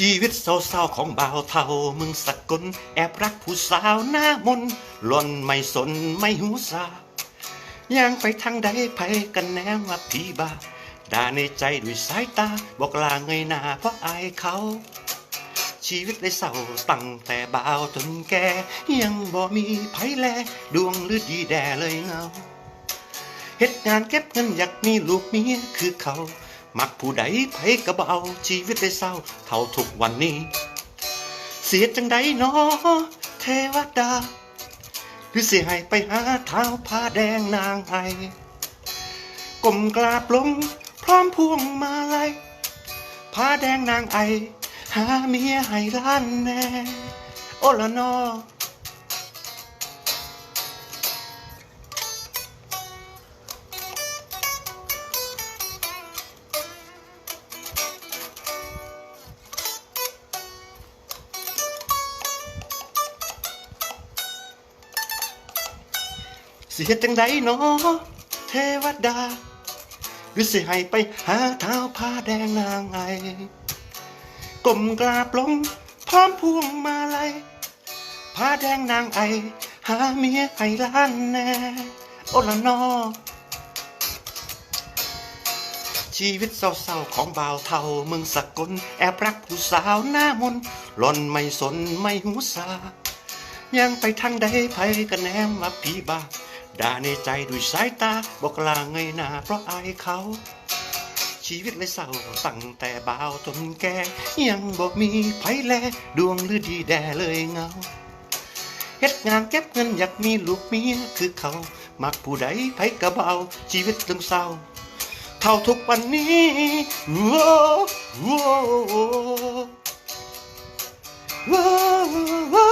ชีวิตเศร้าๆของบ่าวเฒ่าเมืองสกลแอบรักผู้สาวหน้ามนหล่อนไม่สนไม่หูสาย่างไปทางใดไผกันแนวว่าผีบ้าด่าในใจด้วยสายตาบอกลาเงยหน้าเพราะอายเขาชีวิตเลยเศร้าตั้งแต่บ่าวจนแก่ยังบ่มีไผแลดวงหรือดีแด่เลยเงาเฮ็ดงานเก็บเงินอยากมีลูกเมียคือเขามักผู้ใดไผก็บ่เอาชีวิตเลยเศร้าเท่าทุกวันนี้เสียจังได๋น้อเทวดาหรือสิให้ไปหาเท้าผ้าแดงนางไอก้มกราบลงพร้อมพวงมาลัยผ้าแดงนางไอหาเมียให้ล้านแน่โอละนอสิเฮ็ดจังได๋น้อเทวดาหรือสิให้ไปหาเท้าผ้าแดงนางไอก้มกราบลงพร้อมพวงมาลัยผ้าแดงนางไอหาเมียให้ล้านแน่โอละนอชีวิตเศร้าๆของบ่าวเฒ่าเมืองสกลแอบรักผู้สาวหน้ามนหล่อนไม่สนไม่หูสายังไปทางใดไผก็แนมว่าผีบ้าด่าในใจด้วยสายตาบอกลาเงยหน้าเพราะอายเขาชีวิตเลยเศร้าตั้งแต่บ่าวจนแก่ยังบ่มีไผแลดวงหรือดีแด่เลยเงาเฮ็ดงานเก็บเงินอยากมีลูกเมียคือเขามักผู้ใดไผก็บ่เอาชีวิตตึงเศร้าเท่าทุกวันนี้โว้โว้โว้โว้โว้